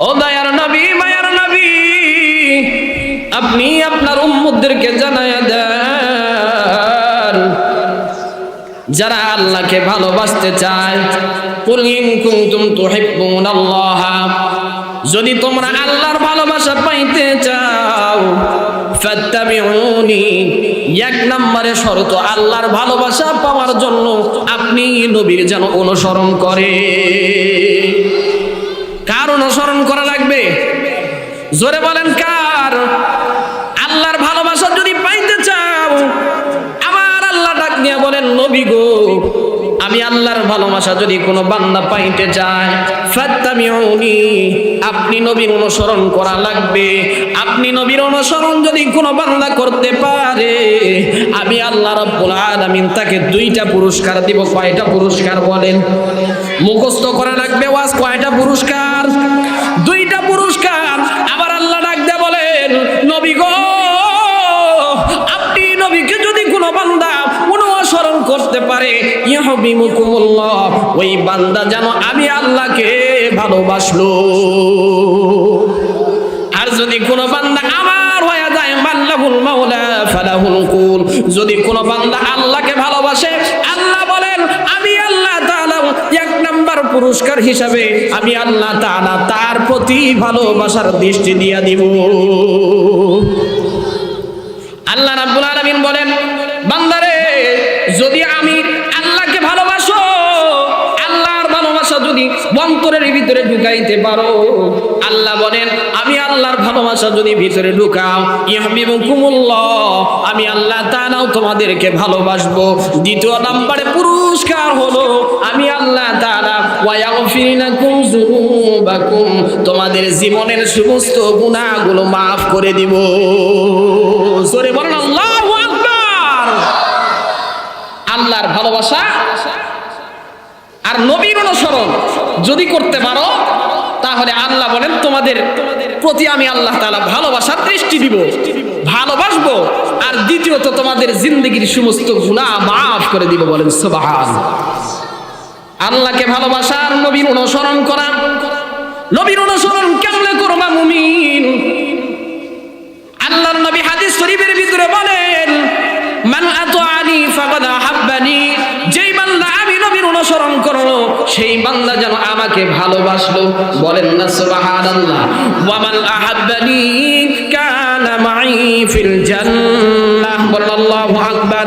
ও দয়ার নবী, মায়ার নবী, আপনি আপনার উম্মতদেরকে জানায়া দেন, যারা আল্লাহকে ভালোবাসতে চায়, কুল ইন কুনতুম তুহিব্বুনাল্লাহ, যদি তোমরা আল্লাহর ভালোবাসা পাইতে চাও, ফাত্তাবিউনি, এক নম্বরে শর্ত আল্লাহর ভালোবাসা পাওয়ার জন্য আপনি নবীর যেন অনুসরণ করে। কার অনুসরণ করা লাগবে? জোরে বলেন কার? আল্লাহর ভালোবাসা যদি পাইতে চাও, আমার আল্লাহ ডাক দিয়া বলেন, নবী গো, আমি আল্লাহর ভালোবাসা যদি কোনো বান্দা পাইতে চায়, ফাত্তাবিউনি, আপনি নবীর অনুসরণ করা লাগবে। আপনি নবীর অনুসরণ যদি কোনো বান্দা করতে পারে, আমি আল্লাহ রাব্বুল আলামিন তাকে 2টা পুরস্কার দিব। কয়টা পুরস্কার বলেন? মুখস্থ করা লাগবে ওয়াজ। কয়টা পুরস্কার? 2টা পুরস্কার। আবার আল্লাহ ডাক দিয়ে বলেন, নবী গো, আপনি নবীকে যদি কোনো বান্দা অনুসরণ করতে পারে, ইউহিব্বুকুমুল্লাহ, ওই বান্দা যেন আমি আল্লাহকে ভালোবাসলো। আর যদি কোনো বান্দা আমার হয়ে যায়, মাল্লাহুল মাওলা ফালাহুল কুল, যদি কোনো বান্দা আল্লাহকে ভালোবাসে, আল্লাহ বলেন আমি আল্লাহ তাআলা 1 নাম্বার পুরস্কার হিসাবে আমি আল্লাহ তাআলা তার প্রতি ভালোবাসার দৃষ্টি দিয়া দিব। আল্লাহ রাব্বুল আলামিন বলেন, বান্দারে, যদি আমি আল্লাহকে ভালোবাসো, আল্লাহর ভালোবাসা যদি অন্তরের ভিতরে ঢুকাইতে পারো, আল্লাহ বলেন আমি আল্লাহর ভালোবাসা যদি ভিতরে ঢুকাও, ইউহিব্বুকুমুল্লাহ, আমি আল্লাহ তাআলাও তোমাদেরকে ভালোবাসবো। 2 নম্বরে পুরস্কার হলো আমি আল্লাহ তাআলা ওয়া ইয়াগফির লাকুম যুনুবাকুম, তোমাদের জীবনের সমস্ত গুনাহগুলো maaf করে দিব। জোরে বলেন আল্লাহু আকবার। আল্লাহর ভালোবাসা আর নবীর অনুসরণ যদি করতে পারো, তাহলে আল্লাহ বলেন তোমাদের প্রতি আমি আল্লাহ তাআলা ভালোবাসার দৃষ্টি দিব, ভালোবাসবো। আর দ্বিতীয়ত তোমাদের জিন্দেগীর সমস্ত গুনাহ maaf করে দিব। বলেন সুবহানাল্লাহ। আল্লাহকে ভালোবাসা আর নবীর অনুসরণ করা। নবীর অনুসরণ কেমনে করবা মুমিন? আল্লাহর নবী হাদিস শরীফের ভিতরে বলেন, মান আতাআনি ফাকাদ আহাব্বানি, যেই বান্দা আমি নবীর অনুসরণ করলো, সেই বান্দা যেন আমাকে ভালোবাসলো। বলেন না সুবহানাল্লাহ। ওয়া মান আহাব্বানি কানা মাই ফিল জান্নাহ। বলেন আল্লাহু আকবার।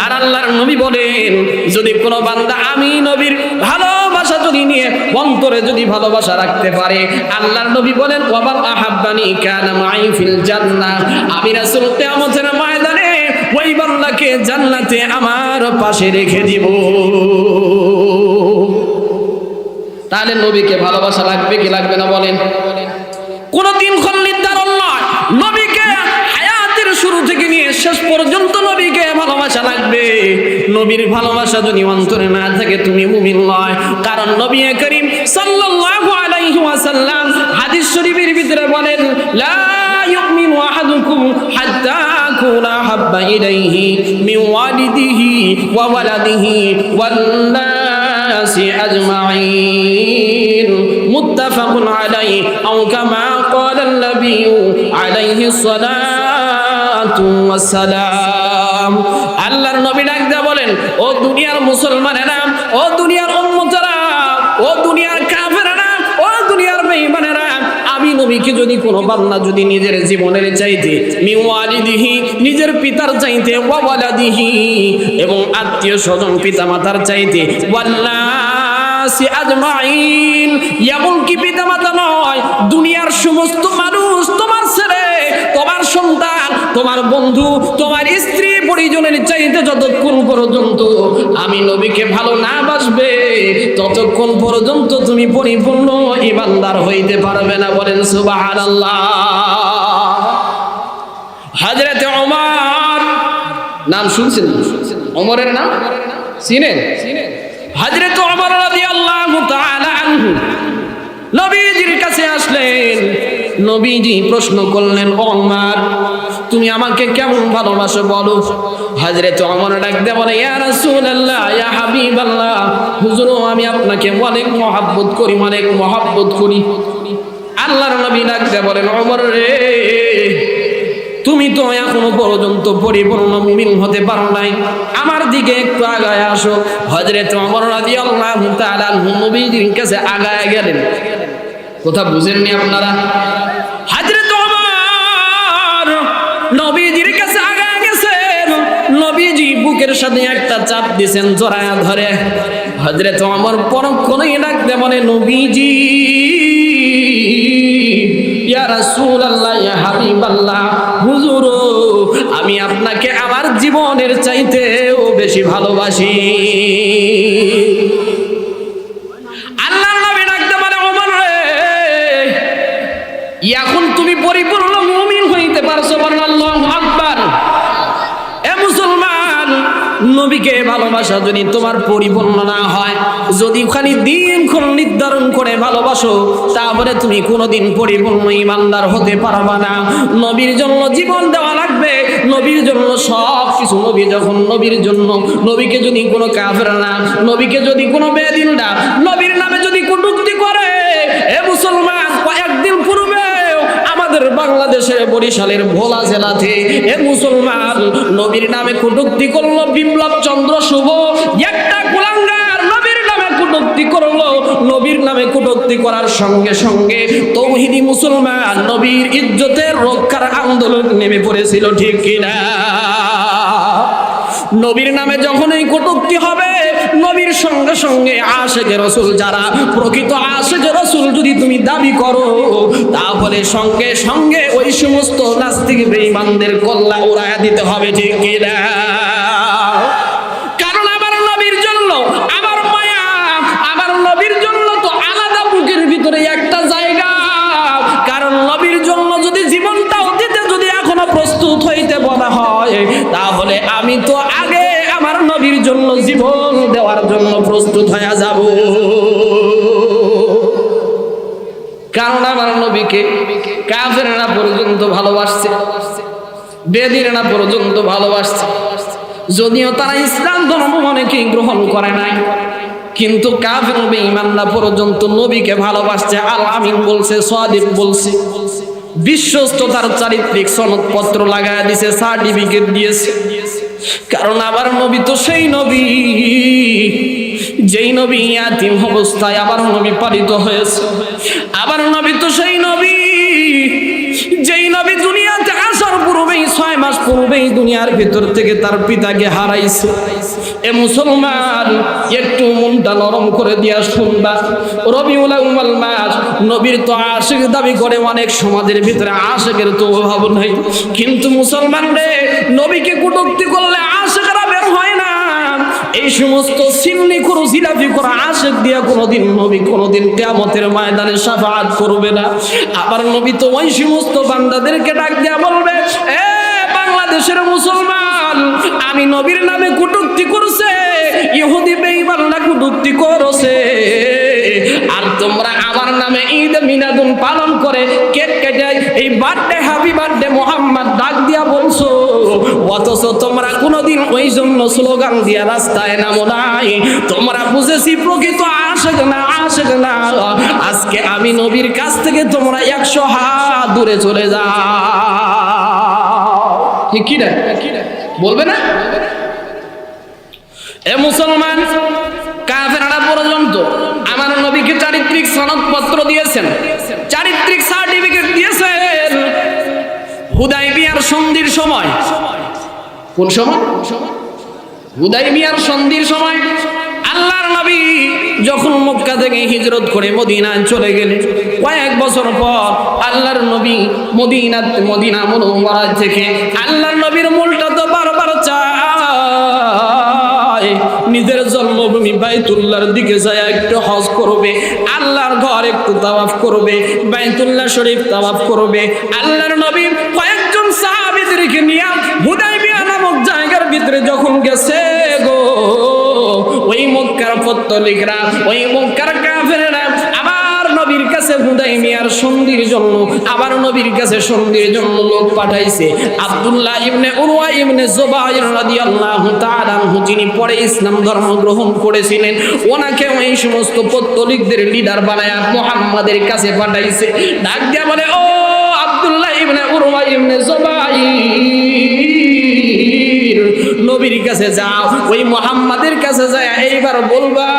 আর আল্লাহর নবী বলেন, যদি কোনো বান্দা আমি নবীর ভালোবাসা যদি নিয়ে অন্তরে যদি ভালোবাসা রাখতে পারে, আল্লাহর নবী বলেন, ওয়া মান আহাব্বানি কানা মাই ফিল জান্নাহ, আমি রাসূল কিয়ামতের ময়দানে ওই বান্দাকে জান্নাতে আমার পাশে রেখে দিব। তাহলে নবীকে ভালোবাসা লাগবে কি লাগবে না বলেন? কোনদিন খল্লিদার নয়, নবীকে হায়াতের শুরু থেকে নিয়ে শেষ পর্যন্ত নবীকে ভালোবাসা লাগবে। নবীর ভালোবাসা যদি অন্তরে না থাকে, তুমি মুমিন নয়। কারণ নবী করিম সাল্লাল্লাহু আলাইহি ওয়াসাল্লাম হাদিস শরীফের ভিতরে বলেন, লা ইউমিনু আহাদুকুম হাত্তা আকুনা আহাব্বা ইলাইহি মিন ওয়ালিদিহি ওয়া ওয়ালাদিহি ওয়ান নাসি আজমাইন, মুত্তাফাকুন আলাইহি আও কামা ক্বালান নাবিয়্যু আলাইহি সালাতু ওয়াস সালাম। আল্লাহর নবী ডাক দিয়ে বলেন, ও দুনিয়ার মুসলমানেরা, ও দুনিয়ার উম্মতেরা, ও দুনিয়ার কাফেরেরা, ও দুনিয়ার বেঈমানেরা, আমি নবীকে যদি কোনো বান্দা যদি নিজের জীবনের চাইতে, মিন ওয়ালিদিহি, নিজের পিতার চাইতে, ওয়া ওয়ালাদিহি, এবং আত্মীয় স্বজন পিতা মাতার চাইতে, ওয়ান নাসি আজমাইন, এমনকি পিতা মাতা নয়, দুনিয়ার সমস্ত মানুষ, তোমার ছেলে, তোমার সন্তান, তোমার বন্ধু, তোমার স্ত্রী পরিজনের চাইতে যতক্ষণ পর্যন্ত আমি নবীকে ভালো না বাসবে, ততক্ষণ পর্যন্ত তুমি পরিপূর্ণ ঈমানদার হইতে পারবে না। বলেন সুবহানাল্লাহ। হযরতে ওমর, নাম শুনছেন? ওমরের নাম চিনেন? হযরতে ওমর রাদিয়াল্লাহু তাআলা আনহু নবীজির কাছে আসলেন। নবীজি প্রশ্ন করলেন, ওমর, তুমি আমাকে কেমন ভালোবাসো বলো। হযরত ওমর ডাক দিয়ে বলে, ইয়া রাসূলুল্লাহ, ইয়া হাবিবাল্লাহ, হুজুর, আমি আপনাকে অনেক মহব্বত করি, অনেক মহব্বত করি। আল্লাহর নবী ডাকতে বলেন, ওমর রে, তুমি তো এখনো পর্যন্ত পরিপূর্ণ মুমিন হতে পারো নাই, আমার দিকে একটু আগায় আসো। হযরত ওমর রাদিয়াল্লাহু তাআলা নবীজির কাছে আগায় গেলেন। কথা বুঝেননি আপনারা? হযরত ওমর নবীজির কাছে আগায় গেছেন, নবীজি বুকের সাথে একটা চাপ দিয়েছেন, জড়ায়া ধরে। হযরত ওমর পরক্ষণেই ডাকতে বলে, নবীজি, ইয়া রাসূলুল্লাহ, ইয়া হাবিবাল্লাহ, হুজুর, আমি আপনাকে আমার জীবনের চাইতেও বেশি ভালোবাসি। আল্লাহর নবী ডাকতে বলে, ওমর রে, এখন তুমি পরিপূর্ণ মুমিন হইতে পারছো। আল্লাহু আকবার। এ মুসলমান, নবীকে ভালোবাসা যদি তোমার পরিপূর্ণ না হয়, যদি খালি দিনক্ষণ নির্ধারণ করে ভালোবাসো, তারপরে তুমি কোনোদিন পরিপূর্ণ ইমানদার হতে পারবা না। নবীর জন্য জীবন দেওয়া লাগবে, নবীর জন্য সব কিছু। নবী যখন নবীর জন্য, নবীকে যদি কোনো কাফেররা, নবীকে যদি কোনো বেদিনরা নবীর নামে যদি কটূক্তি করে, এ মুসলমান, কয়েকদিন পূর্বে আমাদের বাংলাদেশের বরিশালের ভোলা জেলাতে এ মুসলমান নবীর নামে কটূক্তি করলো বিপ্লব চন্দ্র শুভ। একটা কুলাঙ্গার নবীর নামে কটূক্তি করলো। নবীর নামে কটূক্তি করার সঙ্গে সঙ্গে তৌহিদি মুসলমান নবীর ইজ্জতের রক্ষার আন্দোলন নেমে পড়েছিল, ঠিক কিনা? নবীর নামে যখন এই কটূক্তি হবে, নবীর সঙ্গে সঙ্গে আশিকে রাসূল, যারা প্রকৃত আশিকে রাসূল যদি তুমি দাবি করো, তাহলে সঙ্গে সঙ্গে ওই সমস্ত নাস্তিক বেঈমানদের কল্লা উড়ায়া দিতে হবে, ঠিক কিনা? কারণ আমার নবীর জন্য আমার মায়া, আমার নবীর জন্য তো আলাদা বুকের ভিতরে একটা জায়গা। কারণ নবীর জন্য যদি জীবনটাও দিতে যদি এখনো প্রস্তুত হইতে বলা হয়, তাহলে আমি তো আগে আমার নবীর জন্য জীবন দেওয়ার জন্য প্রস্তুত হয়ে যাব। কারণ আমার নবীকে কাফেররা পর্যন্ত ভালোবাসছে, বেদিনেরা পর্যন্ত ভালোবাসছে। যদিও তারা ইসলাম ধর্ম অনেকেই গ্রহণ করে নাই, কিন্তু কাফের বেঈমানরা পর্যন্ত নবীকে ভালোবাসছে। আল আমিন বলছে, সাদিক বলছে, বিশ্বস্ততার চারিত্রিক সনদপত্র লাগায় দিয়েছে, সার্টিফিকেট দিয়েছে। কারণ আবার নবী তো সেই নবী, যেই নবী ইয়াতীম অবস্থায় আবার নবী পালিত হয়েছে। আবার নবী তো সেই নবী, যেই নবী দুনিয়াতে আসার পূর্বেই 6 মাস পূর্বেই দুনিয়ার ভিতর থেকে তার পিতাকে হারাইছে। এ মুসলমান, একটু মনটা নরম করে দিয়া শুনবা। রবিউল আউয়াল মাস, নবীর তো আশিক দাবি করে অনেক সমাজের ভিতরে, আশিকের তো অভাব নাই। কিন্তু মুসলমান রে, নবীকে কটূক্তি করলে আশিকরা বের হয় না। এই সমস্ত সিন্নি করো, জিলাপি করা আশিক দিয়া কোনোদিন নবী কোনোদিন কিয়ামতের ময়দানে শাফাআত করবে না। আবার নবী তো ওই সমস্ত বান্দাদেরকে ডাক দিয়া বলবে, এ বাংলাদেশের মুসলমান, আমি নবীর নামে কটূক্তি করছে, ইহুদি বেঈমানরা কটূক্তি করছে, আর তোমরা আমার নামে ঈদ মিলাদুন পালন করে কেক কেটে এই বার্থডে, হ্যাপি বার্থডে মোহাম্মদ ডাক দিয়া বলছো, অথচ তোমরা কোনোদিন ওই জন্য স্লোগান দিয়া রাস্তায় নামো নাই। তোমরা বুঝেছি প্রকৃত আশিক না, আশিক না। আজকে আমি নবীর কাছ থেকে তোমরা 100 হাত দূরে চলে যাও, ঠিক কি না? বলবে না? এ মুসলমান, কাফেররা পর্যন্ত আমার নবীকে চারিত্রিক সনদপত্র দিয়েছেন, চারিত্রিক সার্টিফিকেট দিয়েছেন। হুদাইবিয়ার সন্ধির সময়, কোন সময়? হুদাইবিয়ার সন্ধির সময় আল্লাহর নবী যখন মক্কা থেকে হিজরত করে মদিনায় চলে গেলেন, কয়েক বছর পর আল্লাহর নবী মদিনা মুনাওয়ারা থেকে আল্লাহর নবীর মূলটা তো বারবার চায়, নিজের জন্মভূমি বাইতুল্লাহর দিকে যায় একটু হজ করবে, আল্লাহর ঘর একটু তাওয়াফ করবে, বাইতুল্লাহ শরীফ তাওয়াফ করবে। আল্লাহর নবী কয়েকজন সাহাবীদেরকে নিয়ে হুদাইবিয়া নামক জায়গার ভিতরে যখন গেছে গো, ওই মক্কার পত্তলিকরা, ওই মক্কার কাফেররা আমার নবীর কাছে হুদাইবিয়ার সন্ধির জন্য আবার নবীর কাছে সন্ধির জন্য লোক পাঠাইছে। আব্দুল্লাহ ইবনে উরওয়া ইবনে যুবাইর রাদিয়াল্লাহু তাআলা আনহু, যিনি পরে ইসলাম ধর্ম গ্রহণ করেছিলেন, ওনাকে ওই সমস্ত পত্তলিকদের লিডার বানায়া মুহাম্মাদের কাছে পাঠাইছে। ডাক দিয়া বলে, ও আব্দুল্লাহ ইবনে উরওয়া ইবনে যুবাইর, নবীর কাছে যাও, ওই মুহাম্মাদের কাছে যায় এইবার বলবা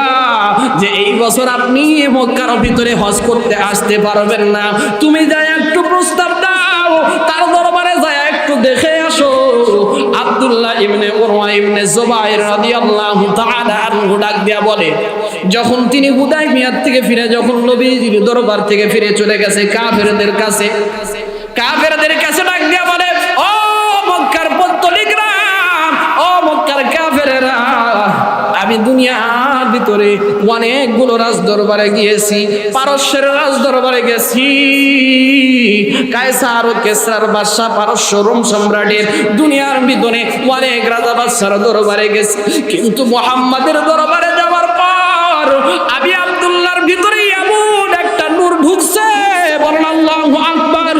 যে এই বছর আপনি মক্কার ভিতরে হজ করতে আসতে পারবেন না, তুমি যায় একটু প্রস্তাব দাও, তার দরবারে যায় একটু দেখে আসো। আব্দুল্লাহ ইবনে উরওয়া ইবনে যুবাইর রাদিয়াল্লাহু তাআলা আনহু ডাক দিয়া বলে, যখন তিনি হুদাইবিয়ার থেকে ফিরে, যখন নবীজির দরবার থেকে ফিরে চলে গেছে কাফেরদের কাছে, কাফেরদের কাছে ডাক দিয়া বলে, ও মক্কার পত্তলিকরা, ও মক্কার কাফেরেরা, আমি দুনিয়ার ভিতরে অনেকগুলো রাজ দরবারে গিয়েছি, পারস্যের রাজ দরবারে গেছি, কায়সার ও কেসরার বাদশা, পারস্য রোম সম্রাটের, দুনিয়ার ভিতরে অনেক রাজা বাদশার দরবারে গেছি, কিন্তু মুহাম্মাদের দরবারে যাওয়ার পর আমি আব্দুল্লাহর ভিতরে এমন একটা নূর ঢুকছে, বলেন আল্লাহু আকবার,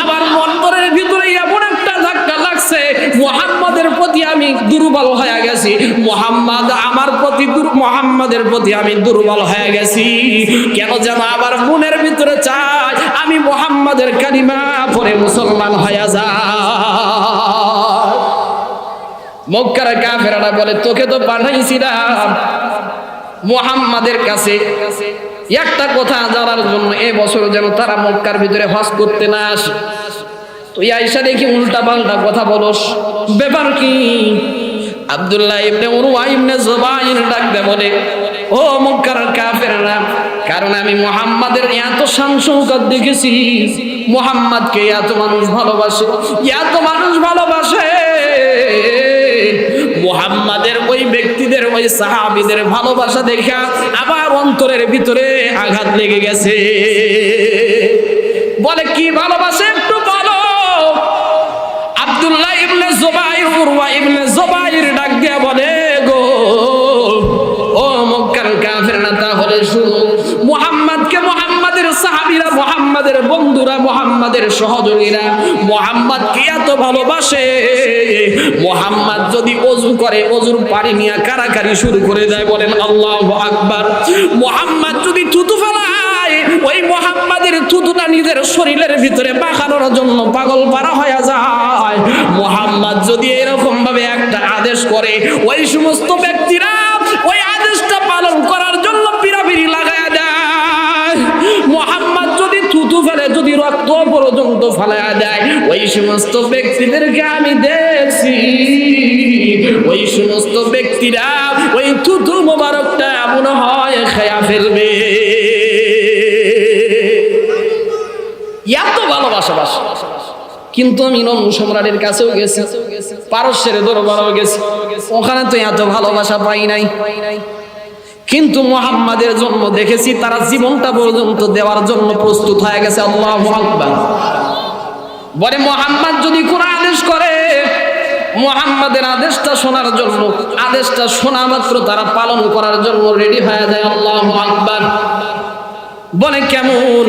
আমার অন্তরের ভিতরে এমন একটা ধাক্কা লাগছে, মুহাম্মাদের প্রতি আমি দুর্বল হয়ে গেছি, মুহাম্মাদের প্রতি আমি দুর্বল হয়ে গেছি, কেন যেন আমার মনের ভিতরে চাই আমি মুহাম্মাদের কালিমা পড়ে মুসলমান হয়ে যাই। মক্কার কাফেররা বলে, তোকে তো পাঠাইছিলাম মুহাম্মাদের কাছে একটা কথা জানার জন্য, এবছর যেন তারা মক্কার ভিতরে হজ করতে না আসে, তুই আইসা দেখি উল্টা পাল্টা কথা বলস, ব্যাপার কি? আব্দুল্লাহ ইবনে উরওয়া ইবনে যুবাইর ডাক দে বলে, ও মক্কার কাফেররা, কারণ আমি মুহাম্মাদের এত শান শৌকত দেখেছি, মুহাম্মাদকে এত মানুষ ভালোবাসে, এত মানুষ ভালোবাসে, মুহাম্মাদের ওই ব্যক্তিদের, ওই সাহাবীদের ভালোবাসা দেখা আমার অন্তরের ভিতরে আঘাত লেগে গেছে। বলে, কি ভালোবাসে একটু বলো। আব্দুল্লাহ ইবনে যুবাইর, উরওয়া ইবনে যুবাইর ডাক দিয়া বলে, গো ও মক্কার কাফেররা, তাহলে শুনো, মুহাম্মাদকে মুহাম্মাদের সাহাবীরা, মুহাম্মাদের বন্ধুরা, মুহাম্মাদের সহযোগীরা মুহাম্মাদকে এত ভালোবাসে, মুহাম্মাদ যদি ওযু করে ওযুর পানি নিয়ে কারাকারি শুরু করে দেয়, বলেন আল্লাহু আকবার। মুহাম্মাদ যদি থুতু ফেলায়, ওই মুহাম্মাদের থুতুটা নিজের শরীরের ভিতরে পাকানোর জন্য পাগল পারা হয়ে যায়। মুহাম্মাদ যদি এরকম ভাবে একটা আদেশ করে, ওই সমস্ত ব্যক্তিরা ওই আদেশটা পালন করার জন্য পিরাপিরি লাগায় দেয়। মুহাম্মাদ যদি থুতু ফেলে, যদি রক্ত পর্যন্ত ফেলায় দেয়, ওই সমস্ত ব্যক্তিদেরকে আমি দেখছি, ওই সমস্ত ব্যক্তিরা ওই থুতু মোবারকটা মনে হয় খেয়া ফেলবে, এত ভালোবাসা। কিন্তু আমি রোম সম্রাটের কাছেও গেছি, পারস্যের দরবারেও গেছি, ওখানে তো এত ভালোবাসা পাই নাই, কিন্তু মুহাম্মাদের জন্য দেখেছি তারা জীবনটা পর্যন্ত দেওয়ার জন্য প্রস্তুত হয়ে গেছে। আল্লাহু আকবার। বলে, মুহাম্মাদ যদি কোনো আদেশ করে, মুহাম্মাদের আদেশটা শোনার জন্য, আদেশটা শোনা মাত্র তারা পালন করার জন্য রেডি হয়ে যায়। আল্লাহু আকবার। বলে, কেমন?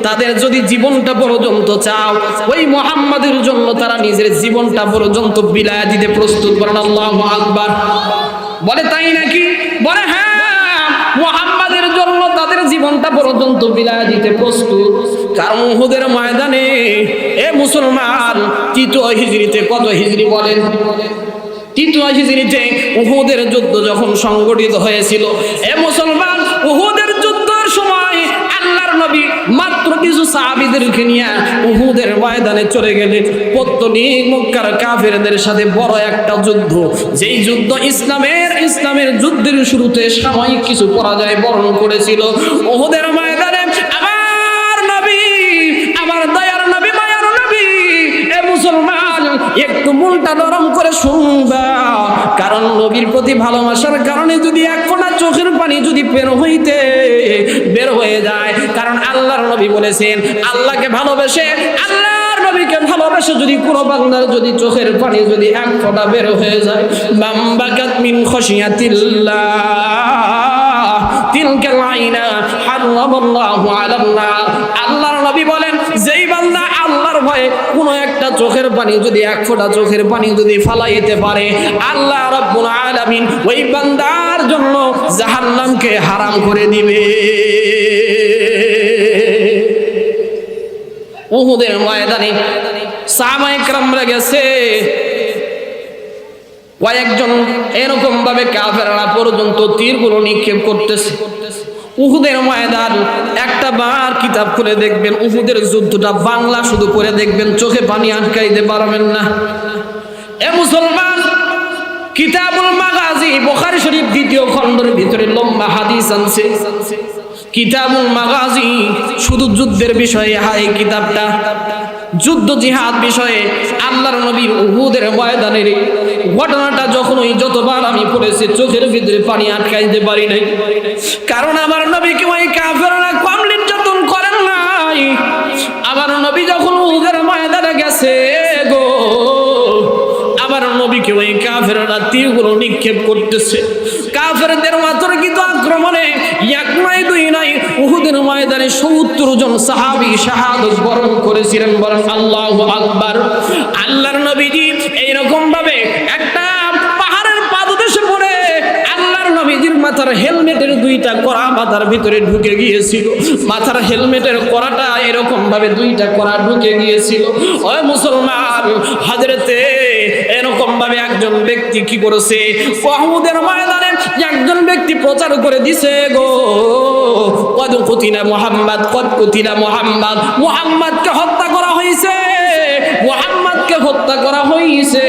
তাদের যদি জীবনটা পর্যন্ত চাও, ওই মুহাম্মাদের জন্য তারা নিজের জীবনটা পর্যন্ত বিলায় দিতে প্রস্তুত। বলেন আল্লাহু আকবার। বলে, তাই নাকি? বলে, হ্যাঁ, মুহাম্মাদের জন্য তাদের জীবনটা পর্যন্ত বিলায় দিতে প্রস্তুত। কারণ উহুদের ময়দানে, এ মুসলমান, তৃতীয় হিজরিতে, কত হিজরি বলেন? তৃতীয় হিজরিতে উহুদের যুদ্ধ যখন সংগঠিত হয়েছিল, এ মুসলমান, উহুদের যুদ্ধের সময় আল্লাহর নবী মাত্র কিছু সাহাবীদেরকে নিয়ে উহুদের ময়দানে চলে গেলেন। পত্তলিক মক্কার কাফেরদের সাথে বড় একটা যুদ্ধ, যেই যুদ্ধ ইসলামের যুদ্ধের শুরুতে সাময়িক কিছু পরাজয় বরণ করেছিল। উহুদের ময়দানে আমার নবী, আমার দয়ার নবী, মায়ার নবী, এ মুসলমান, একটু মনটা নরম করে শুনবা, কারণ নবীর প্রতি ভালোবাসার কারণে যদি এক ফোঁটা চোখের পানি যদি বের হয়ে যায়, কারণ আল্লাহর নবী বলেছেন, আল্লাহকে ভালোবেসে, আল্লাহর নবীকে ভালোবেসে যদি কোনো বান্দার যদি চোখের পানি যদি এক ফোঁটা বের হয়ে যায়, বাম্বাকাত মিন খশিয়াতিল্লাহ তিলকাল আইনা হারামাল্লাহু আলান নার। আল্লাহর নবী বলেন, যেই বান্দা আল্লাহর ভয়ে কোন একটা চোখের পানি যদি এক ফোঁটা চোখের পানি যদি ফালাইতে পারে, আল্লাহ রাব্বুল আলামিন ওই বান্দার জন্য জাহান্নামকে হারাম করে দিবে। উহুদের ময়দানে সাহাবায়ে কেরামরা গেছে, কয়েকজন এরকম ভাবে কাফেররা পর্যন্ত তীরগুলো নিক্ষেপ করতেছে। উহুদের ময়দান একটা বার কিতাব খুলে দেখবেন, উহুদের যুদ্ধটা বাংলা শুধু করে দেখবেন, চোখে পানি আটকাইতে পারবেন না। এ মুসলমান, কিতাবুল মাগাজি বুখারী শরীফ 2য় খণ্ডের ভিতরে লম্বা হাদিস আছে। কিতাবুল মাগাজি শুধু যুদ্ধের বিষয়ে, এই কিতাবটা যুদ্ধ জিহাদ বিষয়ে আল্লাহর নবীর উহুদের ময়দানের ঘটনাটা যতবার আমি পড়েছি চোখের ভিতরে পানি আটকাইতে পারি নাই। কারণ আমার নবীকে ওই কাফেররা কম নির্যাতন করেন নাই। আমার নবী যখন উহুদের ময়দানে গেছে গো, আমার নবীকে ওই কাফেররা তীরগুলো নিক্ষেপ করতেছে। কাফেরদের অতর্কিত আক্রমণে এক নয় দুই নয়, উহুদের ময়দানে 70 জন সাহাবী শাহাদাত বরণ করেছিলেন। বলেন আল্লাহু আকবার। আল্লাহর নবীজি এইরকম ভাবে একটা পাহাড়ের পাদদেশে পড়ে আল্লাহর নবীজির মাথার হেলমেটের 2টা কড়া মাথার ভিতরে ঢুকে গিয়েছিল। মাথার হেলমেটের কড়াটা এরকম ভাবে 2টা কড়া ঢুকে গিয়েছিল। ওই মুসলমান, হযরতে এরকম ভাবে একজন ব্যক্তি কি করেছে, উহুদের ময়দানে একজন ব্যক্তি প্রচার করে দিছে গো, কদ কুতিলা মুহাম্মদ, কদ কুতিলা মুহাম্মদ, মুহাম্মদকে হত্যা করা হয়েছে, মুহাম্মদকে হত্যা করা হয়েছে।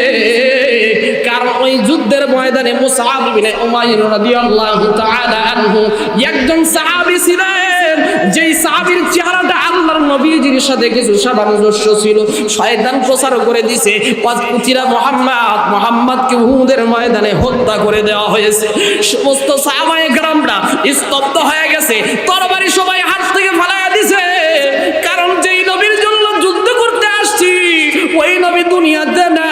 কারণ ওই যুদ্ধের ময়দানে মুসআব ইবনে উমাইর রাদিয়াল্লাহু তাআলা আনহু একজন সাহাবী ছিলেন, যেই সাহাবীর চেহারাটা আল্লাহর নবীজির সাথে কিছু সামঞ্জস্য ছিল। শয়তান প্রচার করে দিছে, কদ কুতিলা মুহাম্মদ, মুহাম্মদকে উহুদের ময়দানে হত্যা করে দেওয়া হয়েছে। সমস্ত সাহাবায়ে কেরামরা স্তব্ধ হয়ে গেছে, তরবারি সবাই হাত থেকে ফালায়া দিছে। কারণ যেই নবীর জন্য যুদ্ধ করতে আসছি ওই নবী দুনিয়াতে না,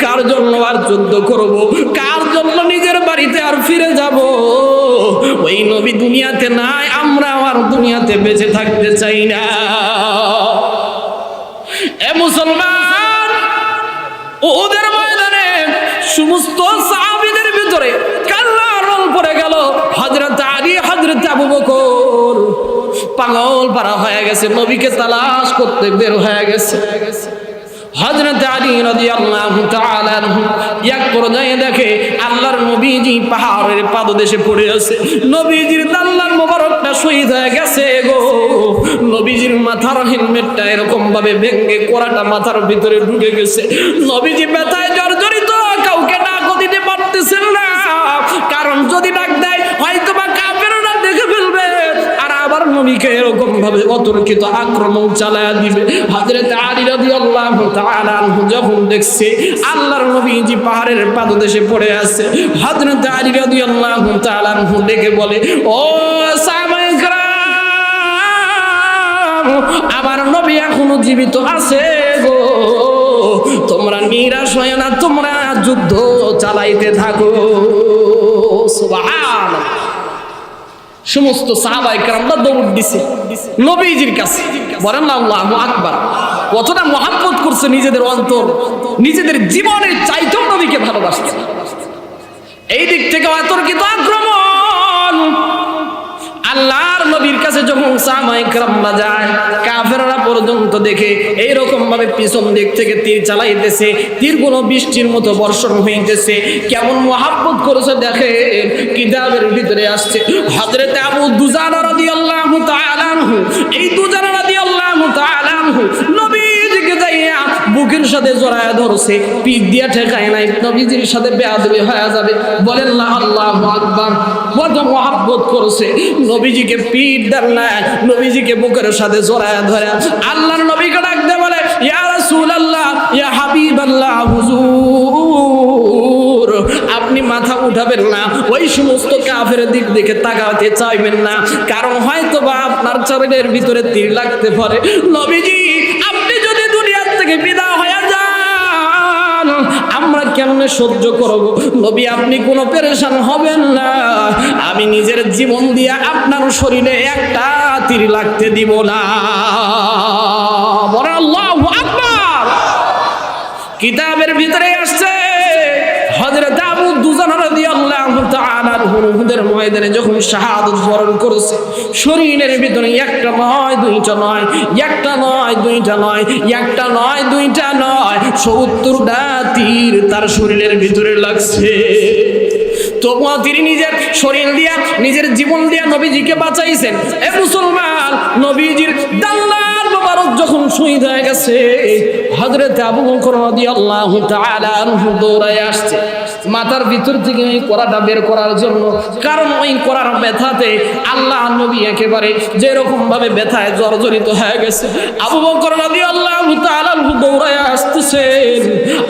কার জন্য আর যুদ্ধ করব, কার জন্য নিজের বাড়িতে আর ফিরে যাব, ওই নবী দুনিয়াতে নাই, আমরা আর দুনিয়াতে বেঁচে থাকতে চাই না। এ মুসলমান, ওদের ময়দানে সমস্ত সাহাবীদের ভিতরে কান্নার রোল পড়ে গেল। হযরত আলী, হযরত আবু বকর পাগল পারা হয়ে গেছে, নবীকে তালাশ করতে বের হয়ে গেছে। হযরত আলী রাদিয়াল্লাহু তাআলা আনহু এক পর্যায়ে দেখে আল্লাহর নবীজি পাহাড়ের পাদদেশে পড়ে আছে। নবীজির দাল্লার মোবারকটা শহীদ হয়ে গেছে গো। নবীজির মাথার হেলমেটটা এরকম ভাবে ভেঙে কোরাটা মাথার ভিতরে ঢুকে গেছে। নবীজি ব্যথায় জর্জরিত, কাউকে ডাকও দিতে পারতেছেন না। কারণ যদি ডাক দেয় হয়তো বা কাফেররা দেখে ফেলবে, আর আবার নবীকে এরকম ভাবে অতর্কিত আক্রমণ চালায়া দিবে। হযরত আলী রাদিয়াল্লাহু তাআলা আনহু যখন দেখছে আল্লাহর নবীজি পাহাড়ের পাদদেশে পড়ে আছে, হযরত আলী রাদিয়াল্লাহু তাআলা আনহু ডেকে বলে, ও সাহাবায়ে কেরাম, আমার নবী এখনো জীবিত আছে গো, তোমরা নিরাশ হয় না, তোমরা যুদ্ধ চালাইতে থাকো। সুবহানাল্লাহ। সমস্ত সাহাবায়ে কেরামরা দৌড় দিছে নবীজির কাছে। বলেন না আল্লাহু আকবার। কতটা মহব্বত করছে নিজেদের অন্তর, নিজেদের জীবনের চাইতেও নবীকে ভালোবাসছে। এই দিক থেকে অতর্কিত আক্রমণ আল্লাহর নবীর কাছে যখন সাহাবায়ে কেরামরা যায়, কাফেররা পর্যন্ত দেখে এইরকম ভাবে পিছন দিক থেকে তীর চালাইতেছে, তীরগুলো বৃষ্টির মতো বর্ষণ হইতেছে। কেমন মহব্বত করেছে দেখেন, কিতাবের ভিতরে আসছে হযরত আবু দুজানা রাদিয়াল্লাহু তাআলা আনহু, এই দুজানা রাদিয়াল্লাহু তাআলা আনহু নবীজিকে যাইয়া বুকের সাথে জড়ায়া ধরছে, পিঠ দিয়া ঠেকায় নাই, নবীজির সাথে বেয়াদবি হয়ে যাবে। বলেন না আল্লাহু আকবার। কত মহব্বত করেছে, নবীজিকে পিঠ দেন না, নবীজিকে বুকের সাথে জড়ায়া ধরে আল্লাহর নবীকে ডাক দিয়ে বলে, ইয়া রাসূলুল্লাহ, ইয়া হাবিবাল্লাহ, হুজুর আপনি মাথা উঠাবেন না, ওই সমস্ত কাফের দিক দিকে তাকাতে চাইবেন না, কারণ হয়তো বা আপনার শরীরের ভিতরে তীর লাগতে পারে। নবীজি আপনি যদি দুনিয়ার থেকে বিদায় হয়ে যান, আমরা কেমনে সহ্য করব? নবী আপনি কোনো পেরেশান হবেন না, আমি নিজের জীবন দিয়ে আপনার শরীরে একটা তীর লাগতে দিব না। বলে আল্লাহু আকবার। কিতাবের ভিতরে আসছে হযরত আবু দুজানা রাদিয়াল্লাহু তাআলা উহুদের ময়দানে যখন শাহাদাত বরণ করেছে, শরীরের ভিতরে একটা নয় দুইটা নয়, একটা নয় দুইটা নয়, একটা নয় দুইটা নয়, ৭০টা তীর তার শরীরের ভিতরে লাগছে। তবুও তিনি নিজের শরীর দিয়া নিজের জীবন দিয়া নবীজিকে বাঁচাইছেন। এ মুসলমান, নবীজির দাল্লার মোবারক যখন শহীদ হয়ে গেছে, হযরত আবু বকর রাদিয়াল্লাহু তাআলা আনহু দৌড়ায় আসছে মাথার ভিতর থেকে ওই কড়াটা বের করার জন্য। কারণ ওই কড়ার ব্যথাতে আল্লাহ নবী একেবারে যেরকম ভাবে ব্যথায় জর্জরিত হয়ে গেছে। আবু বকর রাদিয়াল্লাহু তাআলা আনহু দৌড়ায় আসতেছেন,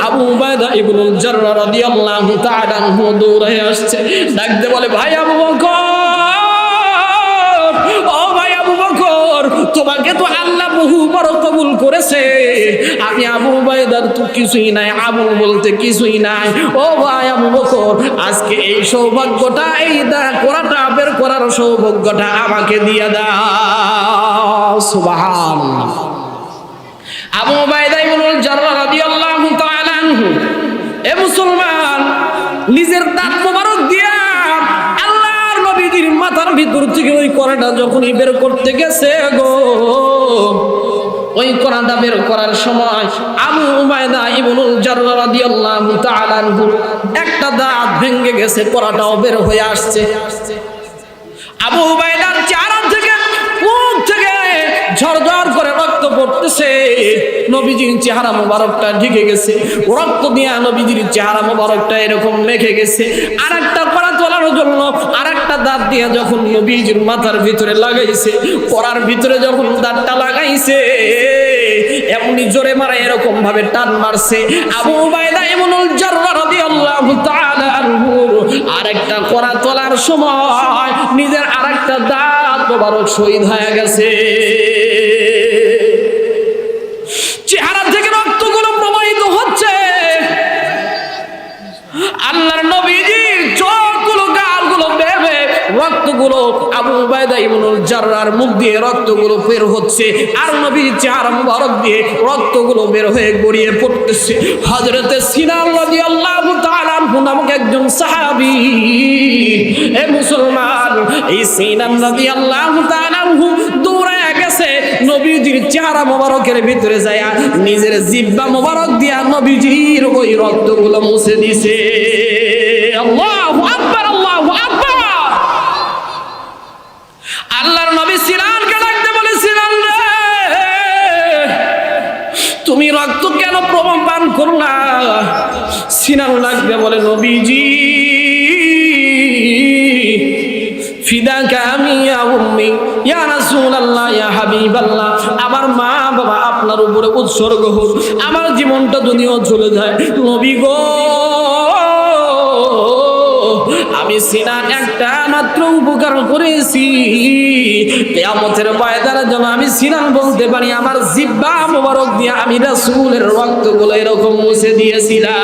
আবু উবাইদা ইবনুল জাররাহ রাদিয়াল্লাহু তাআলা আনহু দৌড়ায় আসছে, ডাকতে বলে, ভাই আবু বকর, ও ভাই আবু বকর, তোমাকে তো আল্লাহ বহু বড় কবুল করেছে। আমি আবু উবাইদার তো কিছুই নাই, আবু বলতে কিছুই নাই। ও ভাই আবু বকর, আজকে এই সৌভাগ্যটা, এই কোরআনটা বের করার সৌভাগ্যটা আমাকে দিয়ে দাও। সুবহানাল্লাহ। আবু উবাইদা ইবনুল জাররাহ রাদিয়াল্লাহু তাআলা আনহু, এ মুসলমান, নিজের দাঁত মোবারক দিয়া আল্লাহর নবীজির মাথার ভিতর থেকে ওই কড়াটা যখনই বের করতে গেছে গো, ওই কড়াটা বের করার সময় আবু উবাইদা ইবনুল জাররাহ রাদিয়াল্লাহু তাআলা আনহু একটা দাঁত ভেঙে গেছে, কড়াটাও বের হয়ে আসছে। আবু উবাইদার চেহারা থেকে, মুখ থেকে ঝরঝর করে রক্ত পড়তেছে। নবীজির চেহারা মোবারকটা ঢেকে গেছে, রক্ত দিয়ে নবীজির চেহারা মোবারকটা এরকম মেখে গেছে। আর একটা কড়া তোলার জন্য আর একটা দাঁত দিয়ে যখন নবীজির মাথার ভিতরে লাগাইছে, কড়ার ভিতরে যখন দাঁতটা লাগাইছে, এমনি জোরে মারা এরকম ভাবে টান মারছে। আবু উবাইদা ইবনুল জাররাহ রাদিয়াল্লাহু তাআলা আনহু আরেকটা কড়া তোলার সময় নিজের আরেকটা দাঁত মোবারক শহীদ হয়ে গেছে। চেহারা থেকে রক্তগুলো প্রবাহিত হচ্ছে। আল্লাহর নবীজির চোখগুলো, গালগুলো বের হয়ে রক্তগুলো আবু উবাইদা ইবনুল জাররাহর মুখ দিয়ে রক্তগুলো বের হচ্ছে, আর নবীর চেহারা মুবারক দিয়ে রক্তগুলো বের হয়ে গড়িয়ে পড়তেছে। হযরতে সিনান রাদিয়াল্লাহু তাআলা আনহু নামক একজন সাহাবী, এ মুসলমান, এই সিনান রাদিয়াল্লাহু তাআলা আনহু দৌড়ায় গেছে নবীজির চেহারা মোবারকের ভিতরে যায়, নিজের জিহ্বা মোবারক দিয়া নবীজির ওই রক্তগুলো মুছে দিছে। আল্লাহু আকবার, আল্লাহু আকবার। আল্লাহর নবী সিনানকে ডাকতে বলে, সিনান রে, তুমি রক্ত কেন প্রমাণ পান করলা? সিনান ডাকতে বলে, নবীজি, ফিদাকা আমি ইয়া উম্মি ইয়া রাসূলুল্লাহ ইয়া হাবিবাল্লাহ, আমার মা বাবা আপনার উপরে উৎসর্গ হোক, আমার জীবনটা যদিও চলে যায়, নবী গো, আমি সিনান একটা মাত্র উপকার করেছি, কিয়ামতের ময়দানে যেন আমি সিনান বলতে পারি আমার জিহ্বা মোবারক দিয়ে আমি রাসূলের রক্তগুলো এরকম মুছে দিয়েছিলাম।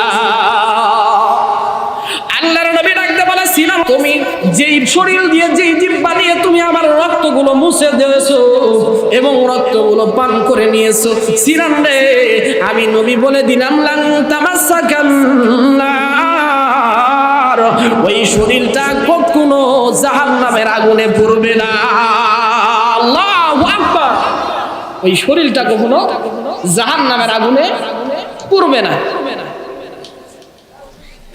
আল্লাহর নবী ডাকতে বলে, সিনান, তুমি যেই শরীর দিয়ে, যেই জিহ্বা দিয়ে তুমি আমার রক্তগুলো মুছে দিয়েছো এবং রক্তগুলো পান করে নিয়েছো, সিনান রে, আমি নবী বলে দিলাম, লান তামাসসাকান নার, ওই শরীরটা কখনো জাহান্নামের আগুনে পুড়বে না। আল্লাহু আকবার। ওই শরীরটা কখনো জাহান্নামের আগুনে পুড়বে না।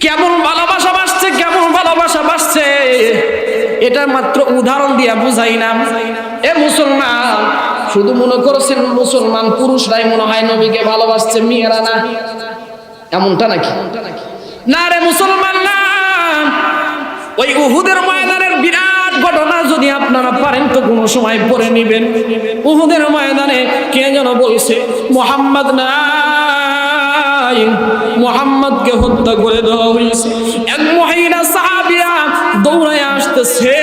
কেমন ভালোবাসা বাসছে, কেমন ভালোবাসা বাসছে, এটা মাত্র উদাহরণ দিয়া বুঝাইলাম। এ মুসলমান, শুধু মনে করছেন মুসলমান পুরুষরাই মনে হয় নবীকে ভালোবাসছে, মেয়েরা না, এমনটা নাকি? না রে মুসলমান, না। ওই উহুদের ময়দানের বিরাট ঘটনা যদি আপনারা পারেন তো কোনো সময় পড়ে নিবেন। উহুদের ময়দানে কে যেন বলছে, মুহাম্মদ নাই, মুহাম্মদকে হত্যা করে দেওয়া হয়েছে। এক মহিলা সাহাবিয়া দৌড়ায় আসতেছে,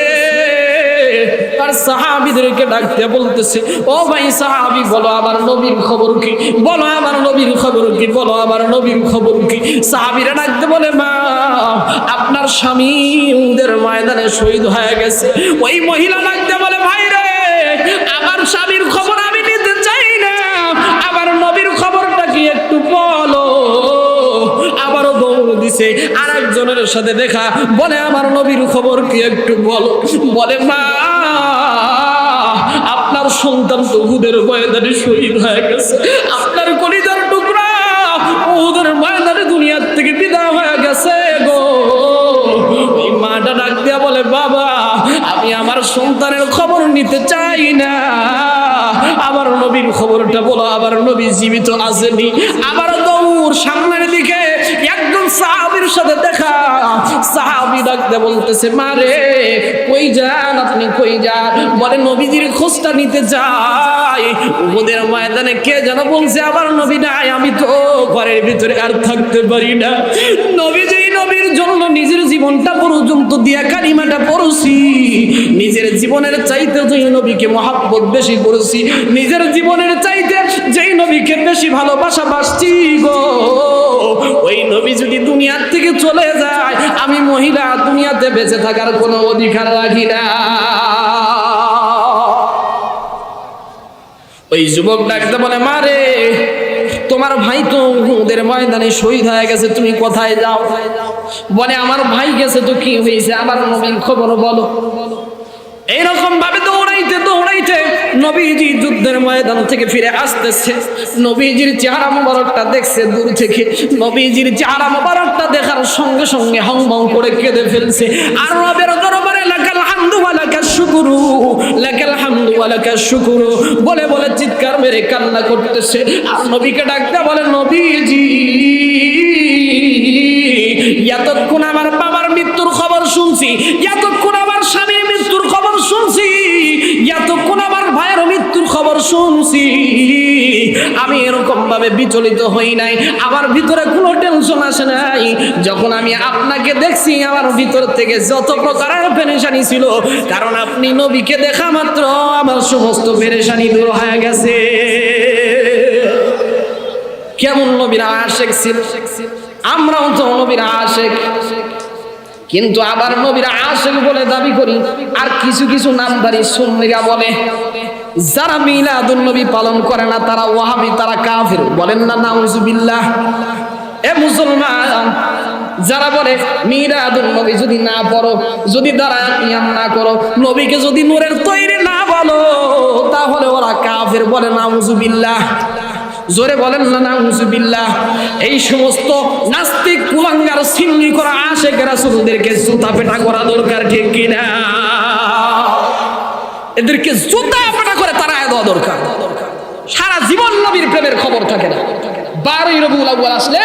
এবার সাহাবীদেরকে ডাকতে বলতেছে, ও ভাই সাহাবী বলো আমার নবীর খবর কি, বলো আমার নবীর খবর কি, বলো আমার নবীর খবর কি। সাহাবীরা ডাকতে বলে, মা আপনার স্বামী উহুদের ময়দানে শহীদ হয়ে গেছে। ওই মহিলা ডাকতে বলে, ভাই রে আমার স্বামীর খবর আমি নিতে চাই না, আমার নবীর খবরটা কি একটু বলো। আবারও দৌড় দিছে, আরেকজনের সাথে দেখা, বলে আমার নবীর খবর কি একটু বলো। বলে, মা আপনার সন্তান তো উহুদের ময়দানে শহীদ হয়ে গেছে, আপনার কলিজার টুকরা উহুদের ময়দানে দুনিয়ার থেকে বিদায় হয়ে গেছে গো। ওই মাটা ডাক দিয়া বলে, বাবা আমি আমার সন্তানের খবর নিতে চাই না, আমার নবীর খবরটা বলো, আমার নবী জীবিত আসেনি। আবার দৌড় সামনের দিকে, একজন সাহাবীর সাথে দেখা, সাহাবী ডাকতে বলতেছে, মারে কই যান আপনি, কই যান? বলে নবীজির খোঁজটা নিতে যাই, উহুদের ময়দানে কে যেন বলছে আমার নবী নাই, আমি তো ঘরের ভিতরে আর থাকতে পারি না। নবীজি নবীর জন্য নিজের জীবনটা পর্যন্ত দিয়া কালিমাটা পড়ছি, নিজের জীবনের চাইতে যেই নবীকে মহাব্বত বেশি করেছি, নিজের জীবনের চাইতে যেই নবীকে বেশি ভালোবাসা বাসছি গো, ওই নবী যদি দুনিয়ার থেকে চলে যায়, আমি মহিলা দুনিয়াতে বেঁচে থাকার কোনো অধিকার রাখি না। ওই যুবক ডাকতে বলে, মারে তোমার ভাই তো উহুদের ময়দানে শহীদ হয়ে গেছে, তুমি কোথায় যাও? বলে আমার ভাই গেছে তো কি হয়েছে, আমার নবীর খবর বলো। এইরকম ভাবে দৌড়াইতে দৌড়াইতে নবীজি যুদ্ধের ময়দান থেকে ফিরে আসতেছে। নবীজির চেহারা মোবারকটা দেখছে দূর থেকে, নবীজির চেহারা মোবারকটা দেখার সঙ্গে সঙ্গে হংবং করে কেঁদে ফেলছে। আর রবের দরবারে লাকাল হামদু ওয়া লাকাশ শুকরু, লাকাল হামদু ওয়া লাকাশ শুকরু বলে বলে চিৎকার মেরে কান্না করতেছে। আর নবীকে ডাকতে বলে, নবীজি এতক্ষণ আমার বাবার মৃত্যুর খবর শুনছি, এতক্ষণ আমার স্বামীর মৃত্যুর খবর শুনছি, এতক্ষণ আমার ভাইয়ের মৃত্যুর খবর শুনছি, আমি এরকম ভাবে বিচলিত হই নাই, আমার ভিতরে কোনো টেনশন আসে নাই। যখন আমি আপনাকে দেখছি আমার ভিতর থেকে যত প্রকারের পেরেশানি ছিল, কারণ আপনি নবীকে দেখা মাত্র আমার সমস্ত পেরেশানি দূর হয়ে গেছে। কেমন নবীর আশিক ছিল, আমরাও তো নবীর আশিক, কিন্তু আবার নবীর আশিক বলে দাবি করি। আর কিছু কিছু নামধারী সুন্নিরা বলে, যারা মিলাদুন নবী পালন করে না তারা ওয়াহাবি, তারা কাফির, বলেন না নাউজুবিল্লাহ। এ মুসলমান, যারা বলে মিলাদুন নবী যদি না পড়ো, যদি দাঁড়ায় কিয়াম না করো, নবীকে যদি নূরের তৈরি না বলো, তাহলে ওরা কাফির, বলে নাউজুবিল্লাহ। জোরে বলেন না নাউজুবিল্লাহ। এই সমস্ত নাস্তিক কুলাঙ্গার সিন্নি করা আশিক রাসূলদেরকে জুতা পেটা করা দরকার, ঠিক কিনা? এদেরকে জুতা পেটা করে তাড়ায় দেওয়া দরকার। সারা জীবন নবীর প্রেমের খবর থাকে না। 12ই রবিউল আউয়াল আসলে,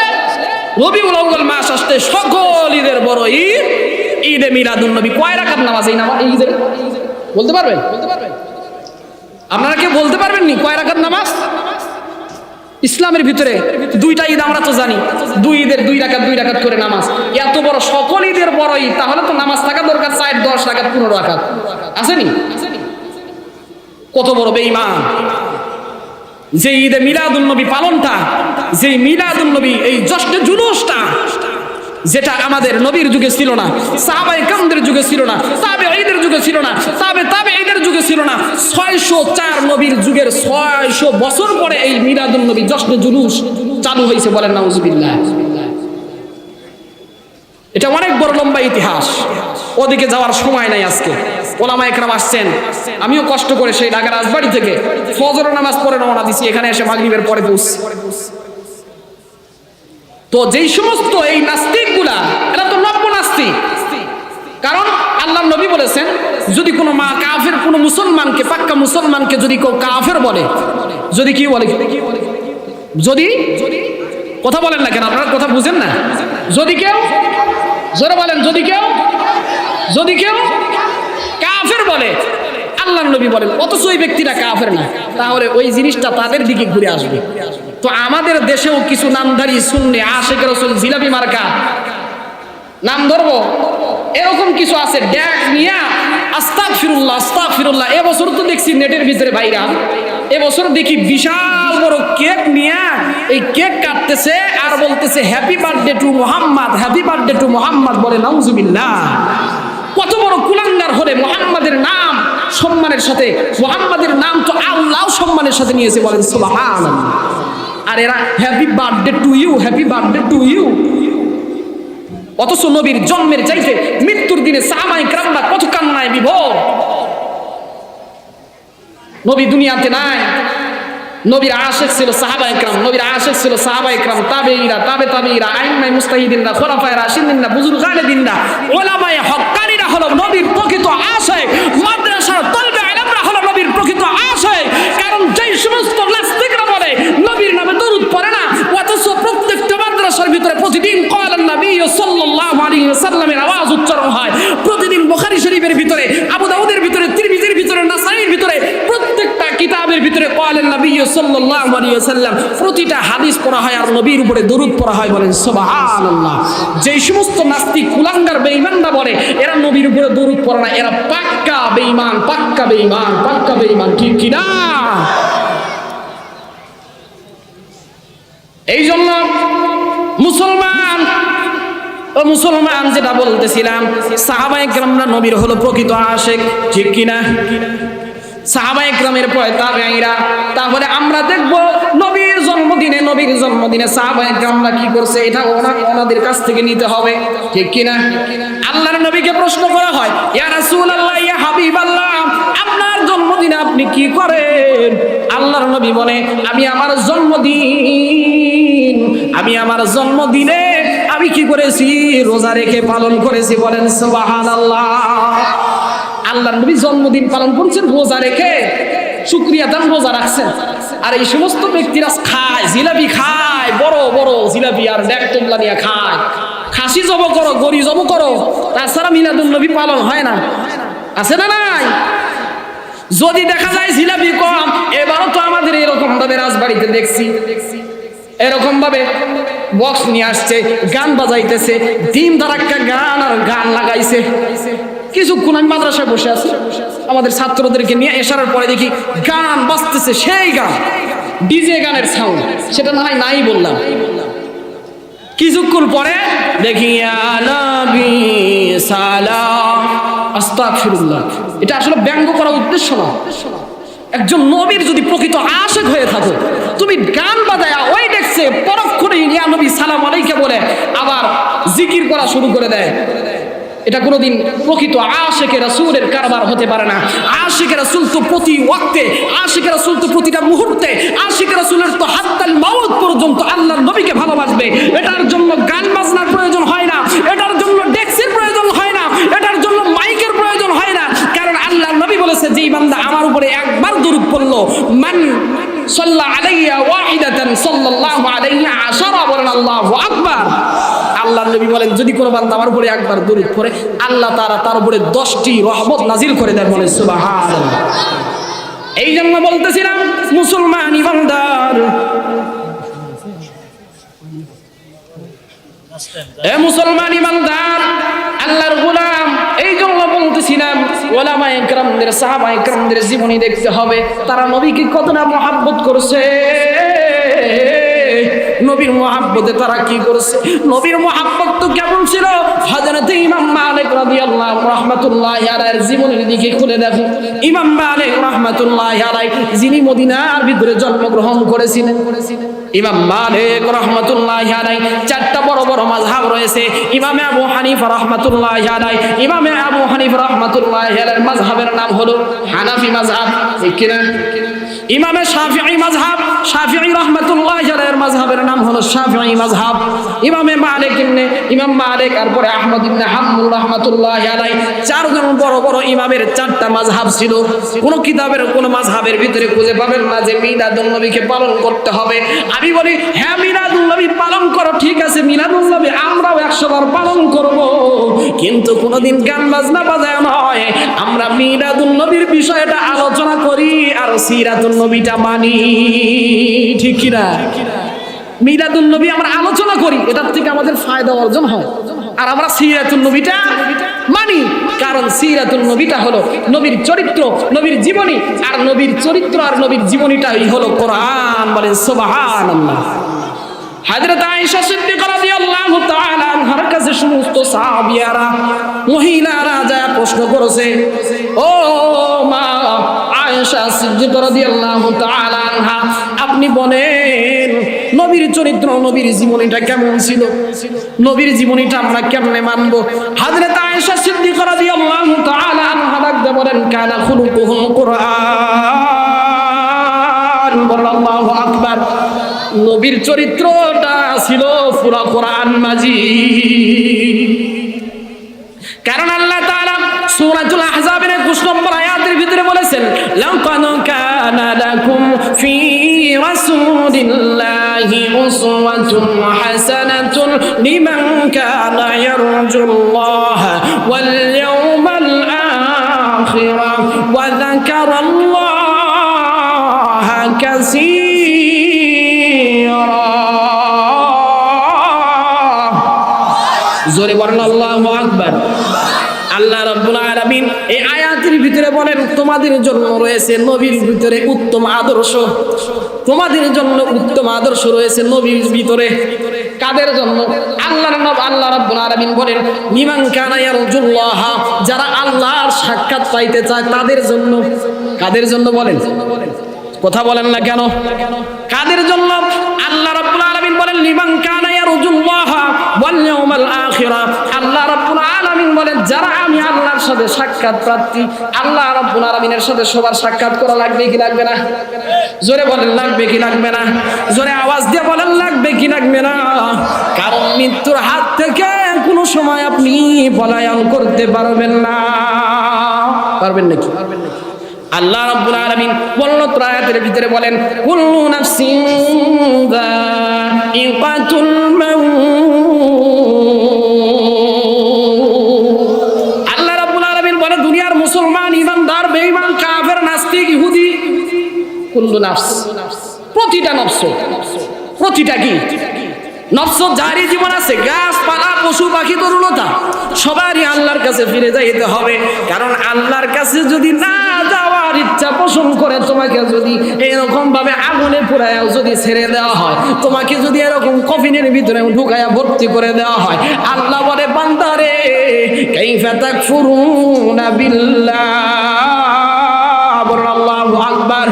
রবিউল আউয়াল মাস আসতে সকল ঈদের বড় ঈদ, ঈদে মিলাদুন নবী। কয় রাকাত নামাজ এই নামাজ, এই ঈদের বলতে পারবেন? আপনারা কেউ বলতে পারবেন নি কয় রাকাত নামাজ? ইসলামের ভিতরে দুইটা ঈদ আমরা তো জানি, দুই ঈদের 2 রাকাত করে নামাজ। এত বড় সকল ঈদের বড় ঈদ, তাহলে তো নামাজ থাকা দরকার 4, 10 রাকাত, 15 রাকাত, আসেনি? কত বড় বেঈমান! যে ঈদে মিলাদুন নবী পালনটা, যে মিলাদুন নবী এই জশ্নে জুলুসটা, যেটা আমাদের নবীর যুগে ছিল না, সাহাবায়ে কেরামদের যুগে ছিল না, তাবেঈদের যুগে ছিল না, তাবেঈদের যুগে ছিল না। 604 নবীর যুগের 600 বছর পরে এই মিলাদুন নবী জশ্নে জুলুস চালু হয়েছে, বলেন নাউজুবিল্লাহ। এটা অনেক বড় লম্বা ইতিহাস, ওদিকে যাওয়ার সময় নাই আজকে। ওলামায়ে কেরাম আসছেন, আমিও কষ্ট করে সেই ঢাকা রাজবাড়ি থেকে ফজর নামাজ পড়ে রওনা দিছি, এখানে এসে মাগরিবের পরে পৌঁছছি। তো যেই সমস্ত এই নাস্তিকগুলা, এরা তো নব্য নাস্তিক। কারণ আল্লাহ নবী বলেছেন, যদি কোনো মা কাফের কোনো মুসলমানকে, পাক্কা মুসলমানকে যদি কেউ কাফের বলে, যদি কি বলে, যদি কথা বলেন না কেন, আপনারা কথা বুঝেন না? যদি কেউ, জোরে বলেন, যদি কেউ কাফের বলে, আল্লাহ নবী বলেন, অথচ ওই ব্যক্তিরা কাফের না, তাহলে ওই জিনিসটা তাদের দিকে ঘুরে আসবে। তো আমাদের দেশেও কিছু নামধারী সুন্নি আশিক রাসূল জিলাপি মার্কা নাম ধরবো, এরকম কিছু আছে, ড্যাগ নিয়া আস্তাগফিরুল্লাহ আস্তাগফিরুল্লাহ। এবছর তো দেখছি নেটের ভিতরে ভাইরাল, এবছর দেখি বিশাল বড় কেক নিয়ে এই কেক কাটতেছে আর বলতেছে happy birthday two Muhammad, happy birthday two Muhammad, বলে নাউজুবিল্লাহ। কত বড় কুলাঙ্গার হলে মুহাম্মাদের নাম সম্মানের সাথে, মুহাম্মাদের নাম তো আল্লাহ সম্মানের সাথে নিয়েছে, বলেন সুবহানাল্লাহ। আর এরা happy birthday to you, happy birthday to you. অথচ নবীর জন্মের চাইতে মৃত্যুর দিনে সাহাবায়ে কেরামরা কত কান্নায় বিভোর। নবী দুনিয়াতে নাই, নবীর আশিক ছিল সাহাবায়ে কেরাম, নবীর আশিক ছিল সাহাবায়ে কেরাম, তাবেঈরা, তাবেঈরা, আইম্মায়ে মুজতাহিদিনরা, খুলাফায়ে রাশিদিনরা, বুজুর্গানে দিনরা, উলামায়ে হক্কানিরা হলো নবীর প্রকৃত আশিক। মাদ্রাসার তলবে ইলমরা হলো নবীর প্রকৃত আশিক। কারণ যেই সমস্ত নাস্তিকরা বলে নবীর নামে দরুদ পড়ে না, অথচ প্রত্যেকটা মাদ্রাসার ভিতরে প্রতিদিন ক্বালান নবী সাল্লাল্লাহু আলাইহি ওয়াসাল্লামের আওয়াজ উচ্চারণ হয়। প্রতিদিন বুখারী শরীফের ভিতরে, আবু দাউদের ভিতরে, তিরমিজির ভিতরে, নাসাঈর ভিতরে, প্রত্যেকটা কিতাবের ভিতরে ক্বালান নবী সাল্লাল্লাহু আলাইহি ওয়াসাল্লাম, প্রতিটা হাদিস পড়া হয় আর নবীর উপরে দরুদ পড়া হয়, বলেন সুবহানাল্লাহ। যেই সমস্ত নাস্তিক কুলাঙ্গার বেঈমানরা বলে এরা নবীর উপরে দরুদ পড়ে না, এরা পাক্কা বেঈমান, পাক্কা বেঈমান, পাক্কা বেঈমান, ঠিক কি না? এই জন্য মুসলমান ও মুসলমান, যেটা বলতেছিলাম, সাহাবায়ে কেরামরা নবীর হলো প্রকৃত আশিক, ঠিক কি না? সাহাবায়ে কেরামের পরে তাবেঈরা। তাহলে আমরা দেখব নবীর জন্মদিনে সাহাবায়ে কেরামরা কি করছে, এটা ওনাদের কাছ থেকে নিতে হবে, ঠিক কি না? আল্লাহর নবীকে প্রশ্ন করা হয়, ইয়া রাসূলুল্লাহ, ইয়া হাবিবাল্লাহ, আপনার জন্মদিনে আপনি কি করেন? আল্লাহর নবী বলে, আমি আমার জন্মদিনে আমি কি করেছি? রোজা রেখে পালন করেছি, বলেন সুবহানাল্লাহ। আল্লাহর নবী জন্মদিন পালন করছেন রোজা রেখে, শুকরিয়া দান রোজা রাখছেন। আর এই সমস্ত ব্যক্তিরা খায়, জিলাপি খায়, বড় বড় জিলাপি আর ডেকটোমলা নিয়ে খায়, খাসি জব করো, গরি জব করো, তাছাড়া মিলাদুন নবী পালন হয় না, আছে না নাই? যদি দেখা যায় জিলাপি কম, এবারও তো আমাদের এরকম ভাবে রাজবাড়িতে দেখছি, এরকম ভাবে বক্স নিয়ে আসছে, গান বাজাইতেছে, দিন ধারাক্কা গান আর গান লাগাইছে। কিছুক্ষণ আমি মাদ্রাসায় বসে আছি, আমাদের ছাত্রদেরকে নিয়ে এশারার পরে দেখি গান বাজতেছে, সেই গান, ডিজে গানের সাউন্ড, সেটা না হয় নাই বললাম। কিছুক্ষণ পরে দেখি ইয়া নবী সালাম, আস্তাগফিরুল্লাহ। এটা আসলে ব্যঙ্গ করার উদ্দেশ্য না। একজন নবীর যদি প্রকৃত আশিক হয়ে থাকো, তুমি গান বাজায়া ওই দেখছে পরক্ষণে ইয়া নবী সালাম আলাইকা বলে আবার জিকির করা শুরু করে দেয়, এটা কোনোদিন প্রকৃত আশিকে রাসূলের কারবার হতে পারে না। আশিকে রাসূল তো প্রতি ওয়াক্তে, আশিকে রাসূল তো প্রতিটা মুহূর্তে, আশিকে রাসূলের তো হাত্তাল মাউত পর্যন্ত আল্লাহর নবীকে ভালোবাসবে। এটার জন্য গান বাজনার প্রয়োজন হয় না, এটার জন্য ডেক্সির প্রয়োজন হয় না, এটার জন্য মাইকের প্রয়োজন হয় না। কারণ আল্লাহর নবী বলেছে, যেই বান্দা আমার উপরে একবার দরুদ পড়লো, মান সাল্লা আলাইয়া ওয়াহিদাতান সাল্লাল্লাহু আলাইহি আশারা, বলেন আল্লাহু আকবার। আল্লাহর নবী বলেন, যদি কোনো বান্দা আমার উপরে একবার দরুদ পড়ে, আল্লাহ তার উপরে 10টি রহমত নাজিল করে দেন, বলেন সুবহানাল্লাহ। এই জন্য বলতেছিলাম, মুসলমান ইমানদার, মুসলমান ইমানদার, আল্লাহর গোলাম। এই জন্য বলতেছিলাম, উলামায়ে কেরামদের, সাহাবায়ে কেরামদের জীবনী দেখতে হবে, তারা নবীকে কতটা মহব্বত করছে, নবীর মহব্বতে তারা কি করছে, নবীর মহব্বত তো কেমন ছিল। হযরত ইমাম মালিক রাদিয়াল্লাহু রাহমাতুল্লাহি আলাইহির জীবনের দিকে খুলে দেখো। ইমাম মালিক রাহমাতুল্লাহি আলাইহি, যিনি মদিনার ভিতরে জন্মগ্রহণ করেছিলেন, ইমাম মালিক রাহমাতুল্লাহি আলাইহি চারটা বড় বড় মাযহাব রয়েছে। ইমামে আবু হানিফা রাহমাতুল্লাহি আলাইহি, ইমামে আবু হানিফা রাহমাতুল্লাহি আলাইহির মাযহাবের নাম হলো হানাফি মাযহাব, ঠিক কি না? ইমামে শাফিঈ মাযহাব, শাফিঈ রাহমাতুল্লাহি আলাইহির মাযহাবের নাম হলো শাফিঈ মাযহাব। ইমাম মালিক আর পরে আহমদ ইবনে হাম্বল রাহমাতুল্লাহি আলাইহি, চারজন বড় বড় ইমামের চারটা মাযহাব ছিল। কোন কিতাবের কোন মাযহাবের ভিতরে খুঁজে পাবেন না যে মিলাদুন নবীকে পালন করতে হবে। আমি বলি, হ্যাঁ মিলাদুন নবী পালন করো, ঠিক আছে, মিলাদুন নবী আমরাও 100 বার পালন করব, কিন্তু কোনদিন গান বাজনা বাজায় নয়। আমরা মিলাদুন নবীর বিষয়টা আলোচনা করি আর সিরাতুন নবীটা মানি, ঠিক কি না? মিলাদুন নবী আমরা আলোচনা করি, এটার থেকে আমাদের ফায়দা অর্জন হয়, আর আমরা সিরাতুন নবীটা মানি, কারণ সিরাতুল নবীটা হলো নবীর চরিত্র, নবীর জীবনী, আর নবীর চরিত্র আর নবীর জীবনীটাই হলো কোরআন। বলেন সুবহানাল্লাহ। হযরত আয়েশা সিদ্দিকা রাদিয়াল্লাহু তাআলা আনহার কাছে সমস্ত সাহাবিয়ারা, মহিলারা যা প্রশ্ন করেছে, ও মা আয়েশা সিদ্দিকা রাদিয়াল্লাহু তাআলা আনহা, আপনি বলেন নবীর চরিত্র, নবীর জীবনীটা কেমন ছিল? নবীর জীবনীটা আমরা কেমনে মানব? হযরত আয়েশা সিদ্দিকা রাদিয়াল্লাহু তাআলা আনহা ডাকতে বলেন, কানা খুলুকুহুল কুরআন। আল্লাহু আকবার। নবীর চরিত্রটা ছিল পুরা কোরআন মাজিদ। কারণ আল্লাহ তাআলা সূরাতুল আহজাবের 21 নম্বর আয়াতের ভিতরে বলেছেন, লাকাদ কানা লাকুম ফি রাসূলিল্লাহি উসওয়াতুন হাসানাতুন লিমান কানা ইয়ারজুল্লাহ ওয়াল ইয়াওমাল আখির ওয়া যাকারাল্লাহা কাসীরা। জোরে বলেন আল্লাহু আকবার। আল্লাহ রাব্বুল আলামিন এই আয়াতের ভিতরে বলেন, তোমাদের জন্য রয়েছে নবীর ভিতরে উত্তম আদর্শ। তোমাদের জন্য উত্তম আদর্শ রয়েছে নবীর ভিতরে। কাদের জন্য? আল্লাহ রাব্বুল আলামিন বলেন, লিমান কানা ইয়ারজুল্লাহ, যারা আল্লাহর সাক্ষাৎ পাইতে চায় তাদের জন্য। কাদের জন্য বলেন? কথা বলেন না কেন? কাদের জন্য? আল্লাহ রাব্বুল আলামিন বলেন, লিমান কানা ইয়ারজুল্লাহ ওয়াল ইয়াউমাল আখির। আল্লাহ রাব্বুল আলামিন বলেন, যারা আমি আল্লাহর সাথে সাক্ষাৎ প্রার্থী। আল্লাহ রাব্বুল আলামিনের সাথে সবার সাক্ষাৎ করা লাগবে কি লাগবে না? জোরে বলেন, লাগবে কি লাগবে না? জোরে আওয়াজ দিয়ে বলেন, লাগবে কি লাগবে না? কারণ মৃত্যুর হাত থেকে কোনো সময় আপনি পলায়ন করতে পারবেন না। পারবেন নাকি? আল্লাহ রাব্বুল আলামিন বলল আয়াতের ভিতরে বলেন, কুল্লু নাফসিন যায়িকাতুল মাউত। আল্লাহ রাব্বুল আলামিন বলে, দুনিয়ার মুসলমান, ঈমানদার, বেঈমান, কাফের, নাস্তিক, ইহুদি, কুল্লু নাফস, প্রতিটা নফস, প্রতিটা কি নফস যারই জীবন আছে, গাছপালা, পশু পাখি, তরুলতা, সবারই আল্লাহর কাছে ফিরে যাইতে হবে। কারণ আল্লাহর কাছে যদি না যাওয়ার ইচ্ছা পোষণ করে, তোমাকে যদি এরকম ভাবে আগুনে পুরায়া যদি ছেড়ে দেওয়া হয়, তোমাকে যদি এরকম কফিনের ভিতরে ঢুকায়া ভর্তি করে দেওয়া হয়, আল্লাহ বলে, বান্দারে কাইফা তাকফুরুনা বিল্লাহ। আল্লাহু আকবার।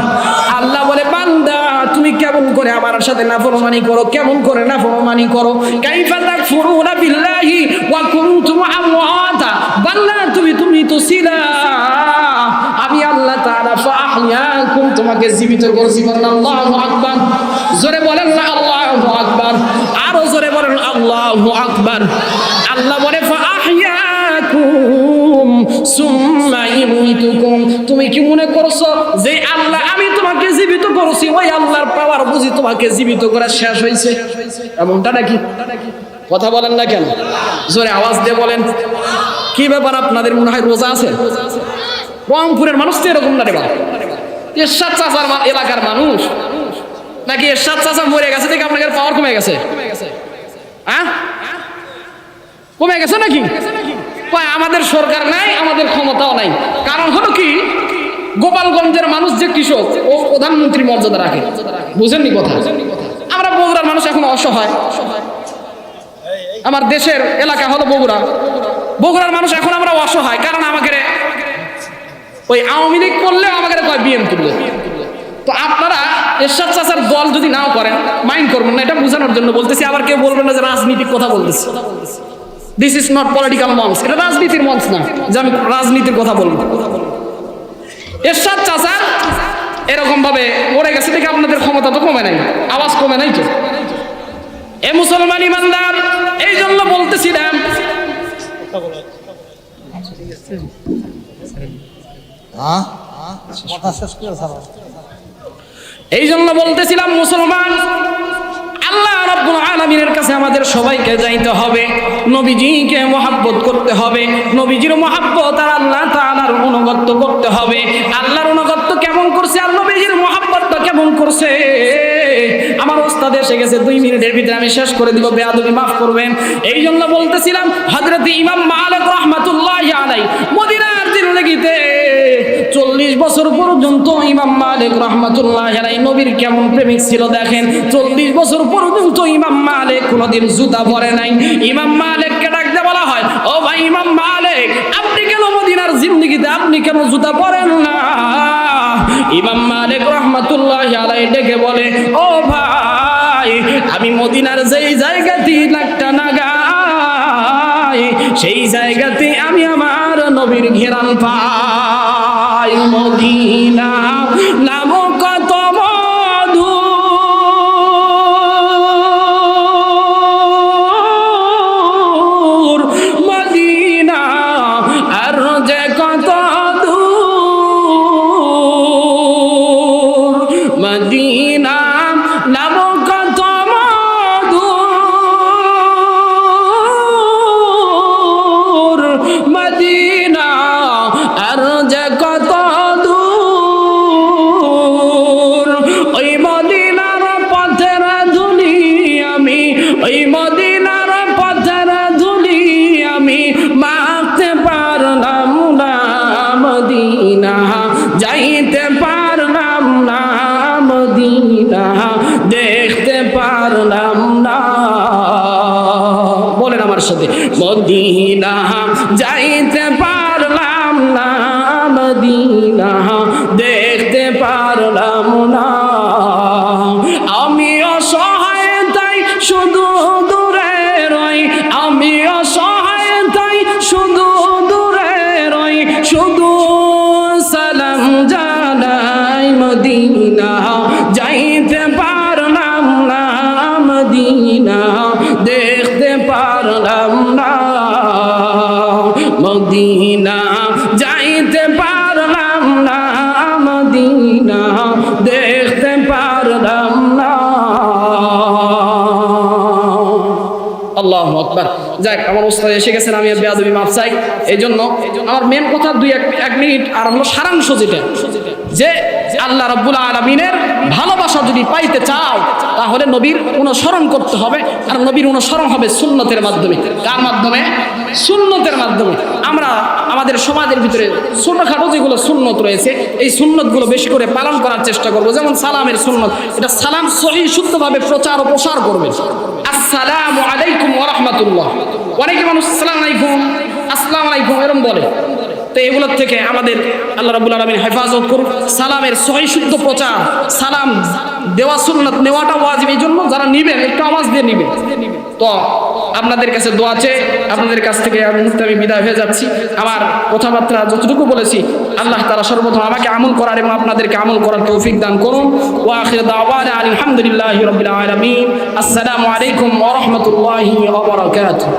আল্লাহ বলে, বান্দা তুমি কেমন করে আমার সাথে নাফরমানি করো, কেমন করে নাফরমানি করো। কাইফা তাকফুরুনা বিল্লাহি ওয়া কুনতুম আমওয়াতা। বান্দা তুমি তো ছিলা, আমি আল্লাহ তাআলা ফাআহইয়াকুম, তোমাকে জীবিত করেছি। আল্লাহু আকবার। জোরে বলেন না আল্লাহু আকবার। আরো জোরে বলেন আল্লাহু আকবার। আল্লাহ বলে, ফাআহইয়াকুম সুম্মা ইউমিতুকুম। তুমি কি মনে করছো যে আল্লাহ আমি তোমাকে জীবিত করেছি, ওই আল্লাহর পাওয়ার বুঝি তোমাকে জীবিত করা শেষ হয়েছে? এমনটা নাকি? কথা বলেন না কেন? জোরে আওয়াজ দিয়ে বলেন। কি ব্যাপার, আপনাদের মনে হয় রোজা আছে? রংপুরের মানুষ তো এরকম না রে বাবা। এরশাদ চাচার এলাকার মানুষ নাকি এরশাদ চাচা মরে গেছে দেখে আপনাদের পাওয়ার কমে গেছে? হ্যাঁ, কমে গেছে নাকি? আমাদের সরকার নাই, আমাদের ক্ষমতাও নাই। কারণ হলো কি, গোপালগঞ্জের মানুষ যে কৃষক, ও প্রধানমন্ত্রী মর্যাদা রাখে। বুঝেননি কথা? আমরা বগুড়ার মানুষ এখন অসহায়। আমার দেশের এলাকা হলো বগুড়া। বগুড়ার মানুষ এখন আমরা অসহায়, কারণ আমাকে ওই আওয়ামী লীগ করলে আমাকে কয় বিএনপি। তো আপনারা এরশাদ চাচার দল যদি নাও করেন, মাইন্ড করবেন না, এটা বোঝানোর জন্য বলতেছি। আবার কেউ বলবেন না যে রাজনীতির কথা বলতেছি। দিস ইজ নট পলিটিক্যাল মঞ্চ, এটা রাজনীতির মঞ্চ না যে আমি রাজনীতির কথা বলবো। এরশাদ চাচা এরকম ভাবে মরে গেছে দেখে আপনাদের ক্ষমতা তো কমে নাই, আওয়াজ কমে নাই তো। এ মুসলমান ইমানদার, এই জন্য বলতেছিলাম, এই জন্য বলতেছিলাম মুসলমান, আল্লাহ রাব্বুল আলামিনের কাছে আমাদের সবাইকে যাইতে হবে, নবীজিকে মহব্বত করতে হবে, নবীজির মহব্বত আর আল্লাহ তাআলার অনুগত্য করতে হবে। আল্লাহর অনুগত্য কেমন করছে আর নবীজির মহব্বতটা কেমন করছে আমার ওস্তাদ এসে গেছে, 2 মিনিটের ভিতরে আমি শেষ করে দিব, বেয়াদবি মাফ করবেন। এই জন্য বলতেছিলাম হযরত ইমাম মালিক রাহমাতুল্লাহি আলাইহি মদিনার জিন্দেগিতে 40 বছর পর্যন্ত ইমাম মালিক রাহমাতুল্লাহি আলাইহি নবীর কেমন প্রেমিক ছিল দেখেন। 40 বছর পর্যন্ত ইমাম মালিক কোনোদিন জুতা পরে নাই। ইমাম মালিককে ডাকতে বলা হয়, ও ভাই ইমাম মালিক, আপনি কেন মদিনার জিন্দেগিতে আপনি কেন জুতা পরেন না? ইমাম মালিক রাহমাতুল্লাহি আলাইহি ডেকে বলে, ও ভাই, আমি মদিনার যেই জায়গাতে লাখটা নাগাই সেই জায়গাতে আমি আমার নবীর ঘেরান পাই। মদিনা নামক কত মধুর, মদিনা আর যে কত দূর, মদিনা নামক কত মধুর, মদিনা আর যে কত দূর। ওই মদিনার পথের ধুলি আমি, ওই মদিনার পথের ধুলি আমি মাখতে পারলাম না, মদিনা যাইতে পারলাম না, মদিনা দেখতে পারলাম না। বলেন আমার সাথে, মদিনা যাইতে পারলাম না, মদিনা দেখতে পারলাম না। আমি অসহায় তাই শুধু দূরে রই, আমি অসহায় তাই শুধু দূরে রই, শুধু সালাম জানাই, মদিনা যাইতে পারলাম না, মদিনা দেখতে পারলাম না, মদিনা যাইতে পারলাম না, মদিনা দেখতে পারলাম না। আল্লাহু আকবার। যাক, আমার ওস্তাদ এসে গেছেন, আমি বেয়াদবি মাফ চাই। এই জন্য আমার মেন কথা 1 মিনিট আর হলো সারাংশ, যেটা যে আল্লাহ রাব্বুল আলামিনের ভালোবাসা যদি পাইতে চাও তাহলে নবীর অনুসরণ করতে হবে। আর নবীর অনুসরণ হবে সুন্নতের মাধ্যমে। কার মাধ্যমে? সুন্নতের মাধ্যমে। আমরা আমাদের সমাজের ভিতরে ছোটখাটো যেগুলো সুন্নত রয়েছে, এই সুন্নতগুলো বেশি করে পালন করার চেষ্টা করবো। যেমন সালামের সুন্নত, এটা সালাম সহিহ শুদ্ধভাবে প্রচার ও প্রসার করবে। আসসালামু আলাইকুম ওয়া রাহমাতুল্লাহ। অনেকে মানুষ আসসালামু আলাইকুম, আসসালামু আলাইকুম এরকম বলে। তো এগুলোর থেকে আমাদের আল্লাহ রাব্বুল আলামিন হেফাজত করুন। সালামের সহিহ শুদ্ধ প্রচার, সালাম দেওয়া সুন্নাত, নেওয়াটা ওয়াজিব। এই জন্য যারা নিবেন একটু আওয়াজ দিয়ে নিবেন। তো আপনাদের কাছে দোয়া চেয়ে আপনাদের কাছ থেকে আমি বিদায় হয়ে যাচ্ছি। আমার কথাবার্তা যতটুকু বলেছি আল্লাহ তাআলা সর্বপ্রথম আমাকে আমল করার এবং আপনাদেরকে আমল করার তৌফিক দান করুন। ওয়া আখির দাওয়ানা আলহামদুলিল্লাহি রাব্বিল আলামিন। আসসালামু আলাইকুম ওয়া রাহমাতুল্লাহি ওয়া বারাকাতুহু।